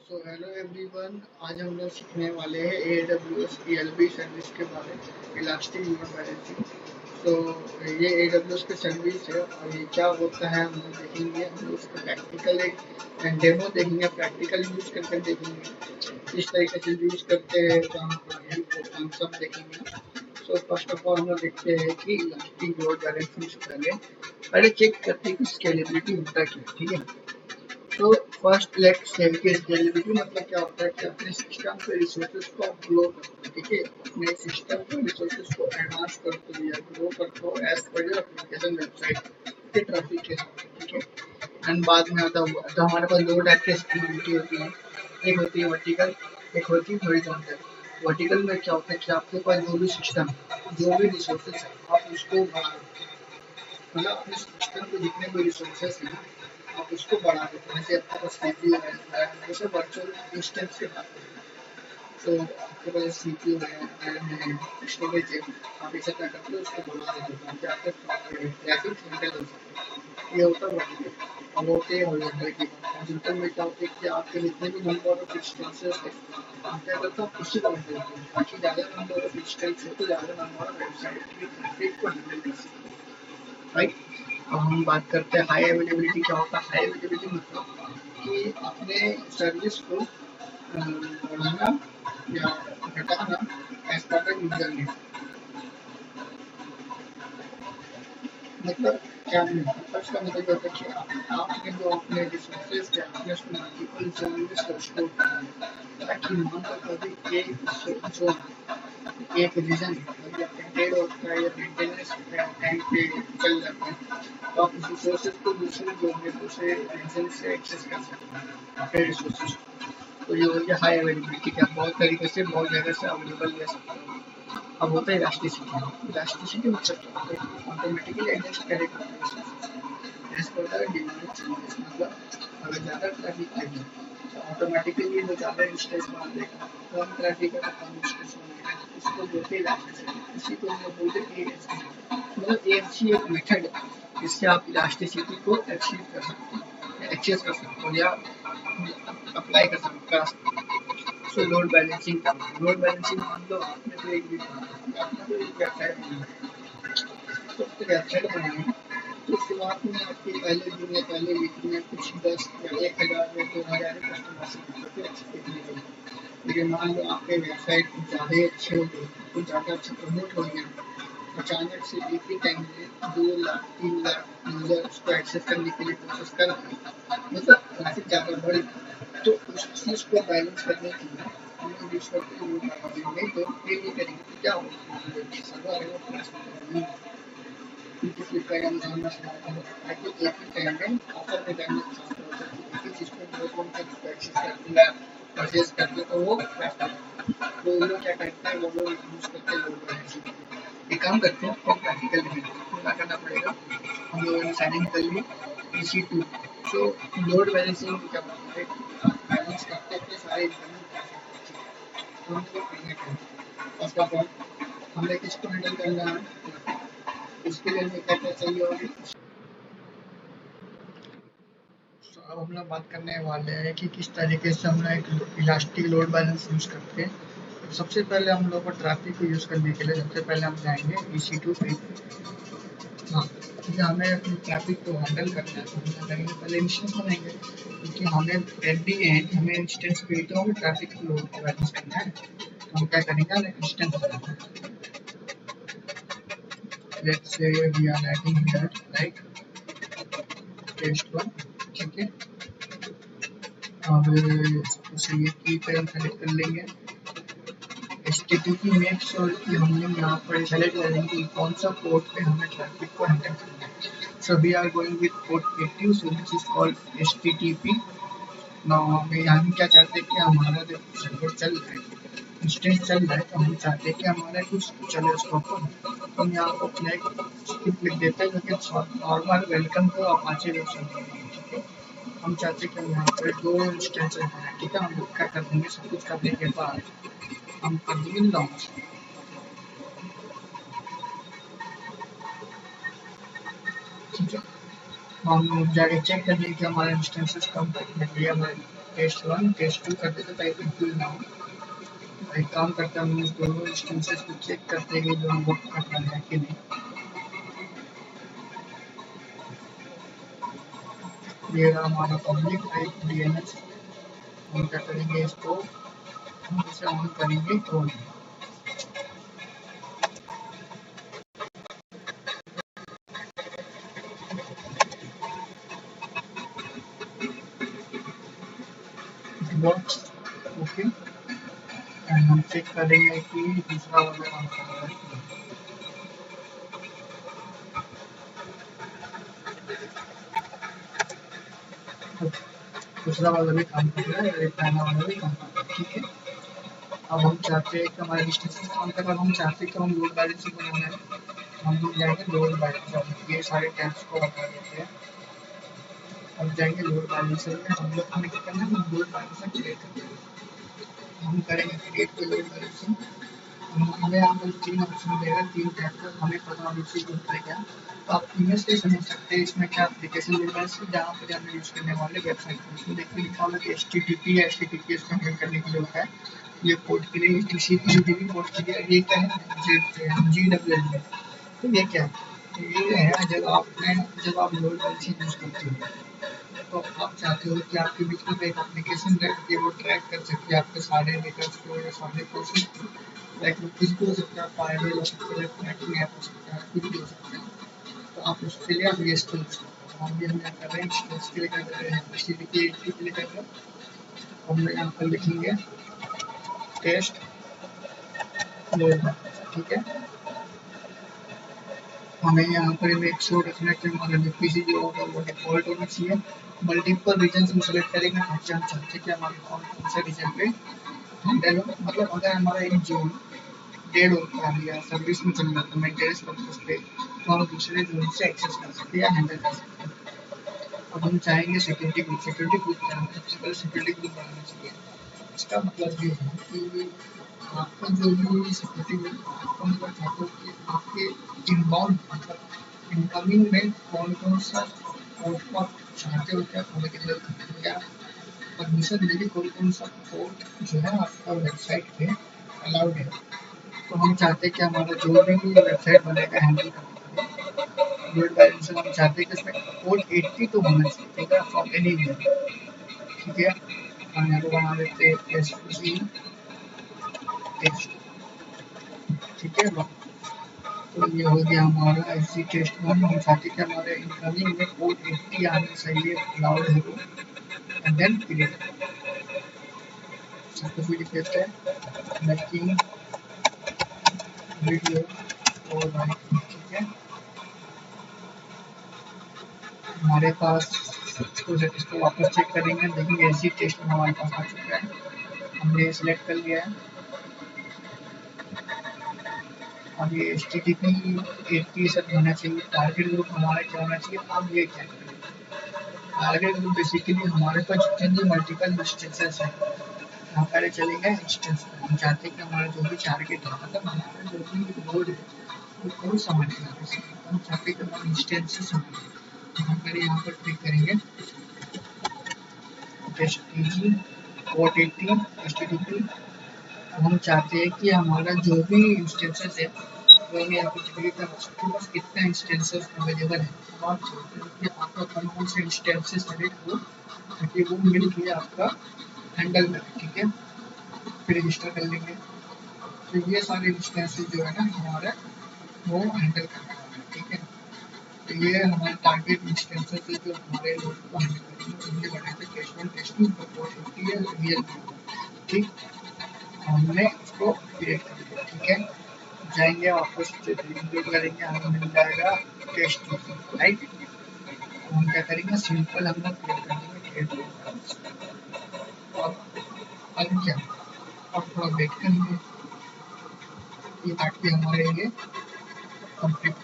So hello everyone, आज हम लोग सीखने वाले हैं AWS ELB सर्विस के बारे में, इलास्टिक लोड बैलेंसिंग। तो ये AWS की सर्विस है और ये क्या होता है हम लोग देखेंगे। हम लोग इसका प्रैक्टिकल एक डेमो देखेंगे, प्रैक्टिकल यूज करके देखेंगे किस तरीके से यूज करते हैं, हम सब देखेंगे। सो फर्स्ट ऑफ ऑल हम लोग देखते हैं कि इलास्टिक लोड बैलेंसिंग से पहले चेक करते हैं कि स्केलेबिलिटी होता क्या है। ठीक है, तो फर्स्ट लेट्स से कि स्केलेबिलिटी मतलब क्या होता है कि अपने सिस्टम पे रिसोर्सेज को आप ग्रो करते हो। ठीक है, अपने सिस्टम पे रिसोर्सेज को एडवांस करते हो या ग्रो करते हो as per your application website के ट्रैफिक के साथ। ठीक है, एंड बाद में आता हुआ तो हमारे पास दो टाइप की स्केलेबिलिटी होती है। एक होती है वर्टिकल, एक होती है हॉरिजॉन्टल। वर्टिकल में क्या होता है कि आपके पास जो भी सिस्टम, जो भी रिसोर्सेज है, आप उसको बढ़ा, मतलब अपने सिस्टम पे जितने भी रिसोर्सेज हैं आप उसको बढ़ा देते हैं। जैसे आपके पास सीपीयू है, जैसे वर्चुअल इंस्टेंस के बात करें तो आपके पास सीपीयू है, रैम है, स्टोरेज है, आप इसे क्या करते हो, उसको बढ़ा देते हो ताकि आपका ट्रैफिक हैंडल हो सके। ये होता है वर्टिकल। अब होते हैं हॉरिजॉन्टल की बात। हॉरिजॉन्टल में क्या होता है कि आपके जितने भी नंबर ऑफ इंस्टेंसेस है, आप क्या करते हो, उसी को हैंडल करते हो ताकि ज़्यादा नंबर ऑफ इंस्टेंस हो तो ज़्यादा नंबर ऑफ वेबसाइट की ट्रैफिक को हैंडल कर सके। राइट, अब हम बात करते हैं हाई अवेलेबिलिटी। क्या होता है हाई अवेलेबिलिटी? मतलब कि अपने सर्विस को बढ़ाना या घटाना as per the user need. मतलब क्या मतलब इसका मतलब होता है कि आपने जो अपने रिसोर्सेज थे आपने उसको मल्टीपल सर्विस को स्टोर करना है ताकि मान लो कभी एक जो एक रीजन कभी आपका डेड होता है या मेंटेनेंस टाइम पे चल जाता है तो आप उस रिसोर्सेज को दूसरे जो है दूसरे रीजन से एक्सेस कर सकते हैं अपने रिसोर्सेज। तो ये हो गया हाई अवेलेबिलिटी, क्या बहुत तरीके से बहुत जगह से अवेलेबल ले सकते हैं। अब होता है इलास्टिसिटी। इलास्टिसिटी मतलब क्या होता है कि ऑटोमेटिकली एडजस्ट करेगा as per the demand changes. मतलब अगर ज़्यादा ट्रैफिक है तो ऑटोमेटिकली वो ज़्यादा इंस्टेंस बना देगा, कम ट्रैफिक है तो कम इंस्टेंस बनाएगा। इसको बोलते हैं इलास्टिसिटी, इसी को हम लोग बोलते हैं AHC। मतलब AHC एक मेथड है जिससे आप इलास्टिसिटी को अचीव कर सकते हो, एक्सेस कर सकते हो या अप्लाई कर सकते हो। सो लोड बैलेंसिंग का लोड बैलेंसिंग मान लो आपने तो एक वेबसाइट बनाई, तो वेबसाइट बनाई तो शुरुआत में आपके पहले दिन या पहले वीक में कुछ 10 या 1000 या 2000 कस्टमर से देखने को मिले। लेकिन मान लो आपके वेबसाइट कुछ ज़्यादा अच्छे हो गए, कुछ ज़्यादा अच्छा प्रमोट हो गया, अचानक से एक ही टाइम में 2 लाख 3 लाख यूजर उसको एक्सेस करने के लिए कोशिश कर रहे हैं, मतलब ट्रैफिक ज़्यादा बढ़ गया। तो उस चीज़ को बैलेंस करने के लिए हम लोग यूज करते हैं लोड बैलेंसिंग। नहीं तो ये नहीं करेंगे तो क्या होगा, सर्वर है वो क्रैश हो जाएगा। क्योंकि फ्लिपकार्ट अमेज़न में ऐसा होता है कि एक ही टाइम में ऑफर में टाइम में डिस्काउंट होता है, तो एक ही चीज़ को दो लोग जब एक्सेस करते हैं परचेज करते हैं तो वो क्रैश हो जाता है। तो वो लोग क्या करते हैं, वो लोग यूज़ करते हैं लोड बैलेंसिंग। एक काम करते हैं, तो प्रैक्टिकल देखेंगे तो क्या करना पड़ेगा। हम लोगों ने साइन इन कर ली EC2। तो लोड बैलेंसिंग क्या होता है, बैलेंस करते हैं अपने सारे इंटरनल ट्रैफिक। तो हम लोग करना क्या है, फर्स्ट ऑफ ऑल हमें किसको हैंडल करना है, उसके लिए हमें क्या क्या चाहिए होगी। तो अब हम लोग बात करने वाले हैं कि किस तरीके से हम लोग एक इलास्टिक लोड बैलेंस यूज़ करते हैं। तो सबसे पहले हम लोग को ट्रैफिक को यूज़ करने के लिए सबसे पहले हम जाएंगे EC2 पे। हाँ, क्योंकि हमें अपनी ट्रैफिक को हैंडल करना है तो हम क्या करेंगे, पहले इंस्टेंस बनाएंगे क्योंकि हमें एट दी एंड हमें इंस्टेंस पे तो हमें ट्रैफिक को लोड बैलेंस करना है। तो हम क्या करेंगे, हमें इंस्टेंस बनाएंगे। Let's say we are writing here like test one. ठीक है, अब उसे ये की पे हम सेलेक्ट कर लेंगे। HTTP मेक श्योर कि हमने यहाँ पर सेलेक्ट करेंगे कि कौन सा पोर्ट पे हमें ट्रैफिक को हैंडल करना है। So we are going with port 80, so which is called HTTP. Now हम क्या चाहते हैं कि हमारा जो सर्वर चल रहा है, इंस्टेंस चल रहा है, तो हम चाहते हैं कि हमारा कुछ चले उसको ऊपर। तो हम यहाँ पर अपना एक स्क्रिप्ट लिख देते हैं जो कि normal welcome to Apache web server. ठीक है, हम चाहते हैं कि हम यहाँ पर 2 इंस्टेंस हैं। ठीक है, हम लोग क्या कर देंगे, सब कुछ करने के बाद हम कर देंगे लॉन्च। ठीक है, हम जाके चेक कर लेंगे कि हमारे इंस्टेंसेस कंप्लीट मिल गया हमारे। टेस्ट 1 टेस्ट 2 करते तो टाइप इक्वल ना हो। एक काम करता हूँ, दोनों इंस्टेंसेस को चेक करते हैं दोनों वर्क कर रहा है कि नहीं। ये रहा हमारा पब्लिक टाइप डीएनएस। हम क्या करेंगे, इसको हम इसे ऑन करेंगे तो बॉक्स ओके। एंड हम चेक करेंगे कि दूसरा वाला काम कर रहा है। दूसरा वाला भी काम कर रहा है, पहला वाला भी काम कर रहा है, ठीक है। अब हम चाहते हैं कि हमारे डिस्टेंस काम कर रहा है, हम चाहते हैं कि हम लोड बैलेंसिंग बनाना है। हम लोग जाएंगे लोड बैलेंसिंग, ये सारे टैब्स को हटा देते हैं। अब जाएंगे लोड बैलेंसर में, हम लोग हमें क्या करना है, हम लोड बैलेंसर क्रिएट करेंगे। हम करेंगे क्रिएट पे लोड बैलेंसिंग। हमें यहाँ पर 3 ऑप्शन देगा, 3 टैब को हमें पता होना चाहिए होता है क्या। तो आप इमेज से समझ सकते हैं इसमें क्या एप्लीकेशन लोड बैलेंसिंग जहाँ पर हमें यूज़ करने वाले वेबसाइट पर उसमें देखिए लिखा होगा कि HTTP या HTTPS को हैंडल करने के लिए होता है। ये पोर्ट के लिए TCP/UDP पोर्ट के लिए, ये क्या है GWL। तो ये क्या है, ये है जब आप लोड बैलेंसिंग यूज़ करते हो तो आप चाहते हो कि आपके बीच में एक एप्लीकेशन रहे कि वो ट्रैक कर सके आपके सारे डेटास को या सारे प्रोसेस को। लाइक वो कुछ भी हो सकता है, फायरवॉल हो सकता है, ट्रैकिंग ऐप हो सकता है, कुछ भी हो सकता है। तो आप उसके लिए आप ये स्किल यूज़ करते हो। हम भी हम क्या कर रहे हैं, इसके लिए कर रहे हैं, HTTP के लिए कर रहे हैं। हम यहाँ पर लिखेंगे टेस्ट लोड, ठीक है। हमें यहाँ पर मेक श्योर रखना है कि हमारा जो पीसी जो होगा वो डिफॉल्ट होना चाहिए। मल्टीपल रीजन हम सेलेक्ट करेंगे, ताकि हम चाहते हैं कि हमारे कौन से रीजन पे हैंडल हो। मतलब अगर हमारा एक जोन डेड होता है या सर्विस में चल रहा है मेंटेनेंस पर्पस पे, तो हम दूसरे जोन से एक्सेस कर सकते हैं या हैंडल कर सकते हैं। अब हम चाहेंगे सिक्योरिटी ग्रुप, सिक्योरिटी ग्रुप बनाना, सबसे पहले सिक्योरिटी ग्रुप बनाना चाहिए। इसका मतलब ये है कि आपका जो भी सिक्योरिटी ग्रुप, आपका मतलब चाहते हो कि आपके इनबाउंड मतलब इनकमिंग में कौन कौन सा पोर्ट को आप चाहते हो क्या अवेलेबल या परमिशन देने कौन कौन सा पोर्ट जो है आपका वेबसाइट पे अलाउड है। तो हम चाहते हैं कि हमारा जो भी वेबसाइट बनेगा हैंडल करने के लिए लोड बैलेंसर हम चाहते हैं कि उसमें पोर्ट 80 तो होना चाहिए, ठीक है, फ्रॉम एनीवेयर, ठीक है। हम यहाँ पे बना देते हैं SG टेस्ट, ठीक है। तो ये हो गया हमारा SG टेस्ट 1। हम चाहते हैं कि हमारे इनकमिंग में पोर्ट 80 आने चाहिए, अलाउड है वो, एंड देन क्रिएट सर्टिफिकेट देते हैं मेकिंग वीडियो और राइटिंग, ठीक है। हमारे पास इसको वापस चेक करेंगे, देखेंगे SG टेस्ट में हमारे पास आ चुका है, हमने सिलेक्ट कर लिया है। अब ये HTTP 80 सब होना चाहिए। टारगेट ग्रुप हमारा क्या होना चाहिए, अब ये क्या है टारगेट ग्रुप, बेसिकली हमारे पास जितने भी मल्टीपल इंस्टेंसेस हैं, यहाँ पहले चलेंगे इंस्टेंस पर। हम चाहते हैं कि हमारा जो भी टारगेट है, मतलब हमारा जो भी नोड है वो कौन सा मल्टीपल है, हम चाहते हैं कि हमारे इंस्टेंसेस हों। तो हम पहले यहाँ पर क्लिक करेंगे HTTP पोर्ट 80 HTTP। हम चाहते हैं कि हमारा जो भी इंस्टेंसेस है वो हमें यहाँ पे डिग्री का आपके पास कितना इंस्टेंसेस अवेलेबल है। तो आप चाहते हैं कि आपका कौन कौन से इंस्टेंसेस सेलेक्ट हो ताकि वो मिल के आपका हैंडल करें, ठीक है। फिर रजिस्टर कर लेंगे। तो ये सारे इंस्टेंसेस जो है ना हमारा वो हैंडल करने वाले हैं, ठीक है। तो ये हमारे टारगेट इंस्टेंसेस है जो हमारे लोड को हैंडल करेंगे। हमने बनाए थे टेस्ट 1 टेस्ट 2 पोर्ट 80 है रियल, ठीक। हमने इसको क्रिएट कर दिया, ठीक है। जाएंगे वापस इंक्लूड करेंगे, हमें मिल जाएगा टेस्ट, राइट। हम क्या करेंगे, सिंपल हम लोग क्रिएट कर देंगे क्रिएट। अब क्या, अब थोड़ा वेट करेंगे ये ताकि हमारे ये कंप्लीट।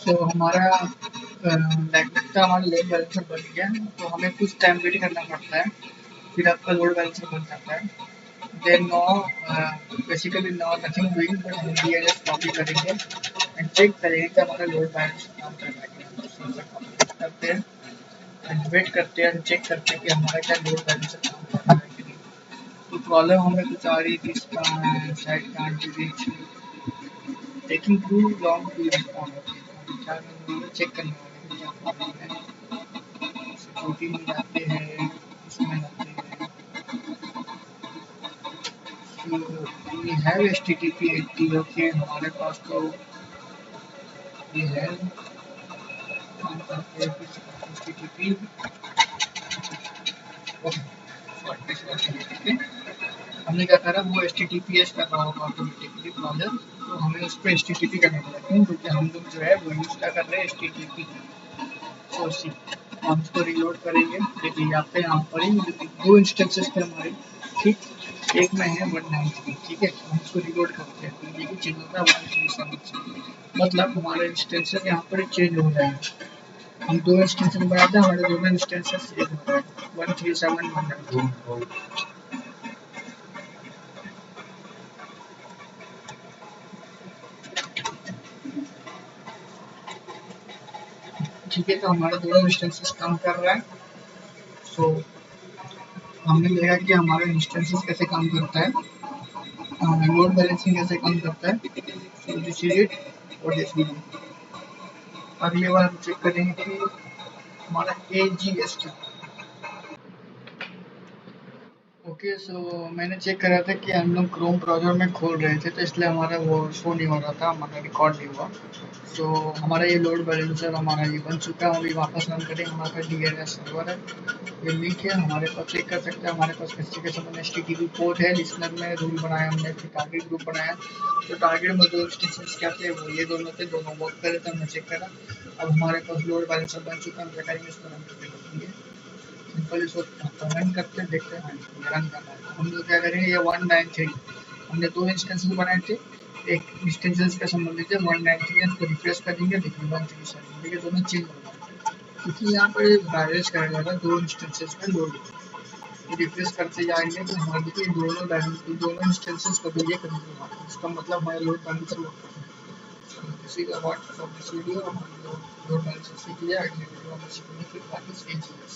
तो हमारा लगता हमारा लोड बैलेंसर बन गया, तो हमें कुछ टाइम वेट करना पड़ता है, फिर आपका लोड बैलेंसर बन जाता है। Then no basically no nothing doing, but हम DNS कॉपी करेंगे एंड चेक करेंगे कि हमारा लोड बैलेंस काम कर रहा है, करते हैं एंड वेट करते हैं, चेक करते हैं कि हमारा क्या लोड बैलेंसर काम कर रहा है कि नहीं। तो प्रॉब्लम हमें कुछ आ रही थी, site can't reach taking too long to respond. क्या करना, चेक करने वाले क्या प्रॉब्लम है, सिक्योरिटी में जाते हैं, इसमें जाते हैं, वी हैव HTTP 80, ओके हमारे पास तो ये है, काम करते हैं HTTP ओके। हमने क्या करा, वो HTTPS कर रहा होगा ऑटोमेटिकली ब्राउज़र, तो हमें उस पर HTTP करना पड़ेगा, क्यों, क्योंकि हम लोग जो है वो यूज़ क्या कर रहे हैं, HTTP सोर्सिंग। हम इसको रिलोड करेंगे, देखिए यहाँ पे हम पढ़ेंगे दो इंस्टेंसेस थे हमारे, ठीक, एक में है 193, ठीक है, हम इसको रिलोड करते हैं, तो ये चेंज होता है 137, मतलब हमारे इंस्टेंसेस यहाँ पर चेंज हो जाएंगे। हम दो इंस्टेंसेस बनाते हैं, हमारे दोनों इंस्टेंसेस एक हो जाएगा 137 193। ठीक है, तो हमारा दोनों इंस्टेंसेस काम कर रहा है। सो हमने देखा कि हमारा इंस्टेंसेस कैसे काम करता है, लोड बैलेंसिंग कैसे काम करता है। सो दिस इज इट और दिस वीडियो। अगली बार हम चेक करेंगे कि हमारा AGS क्या है। ओके, सो मैंने चेक करा था कि हम लोग क्रोम ब्राउज़र में खोल रहे थे, तो इसलिए हमारा वो शो नहीं हो रहा था, हमारा रिकॉर्ड नहीं हुआ। सो हमारा ये लोड बैलेंसर हमारा ये बन चुका है, हम अभी वापस रन करेंगे, हमारे पास DNS सर्वर है, ये लिंक है, हमारे पास चेक कर सकते हैं, हमारे पास स्पेसिफिकेशन में HTTP पोर्ट है, लिसनर में रूल बनाया हमने, फिर टारगेट ग्रुप बनाया, तो टारगेट में दो इंस्टेंसेस क्या थे, वो ये दोनों थे, दोनों वर्क करे थे, हमने चेक करा। अब हमारे पास लोड बैलेंसर बन चुका है, हम क्या करेंगे, इसको रन करके देखेंगे, सिंपल इसको रन करते हैं, देखते हैं रन करना है। हम लोग क्या करेंगे, ये 193 हमने दो इंस्टेंसेस बनाए थे, एक इंस्टेंसेस का संबंधित है 193, इसको रिफ्रेश करेंगे, देखिए 137, देखिए दोनों चेंज हो गए, क्योंकि यहाँ पर बैलेंस करा जा रहा है दो इंस्टेंसेस में लोड, रिफ्रेश करते जाएंगे तो हमारे देखिए दोनों बैलेंस, दोनों इंस्टेंसेस को ये करेंगे, इसका मतलब हमारा लोड बैलेंसर वर्क कर रहा है। इसी का व्हाट फ्रॉम दिस वीडियो हम लोड बैलेंसर सीख लिया, अगले वीडियो में सीखेंगे कि व्हाट इज AGS।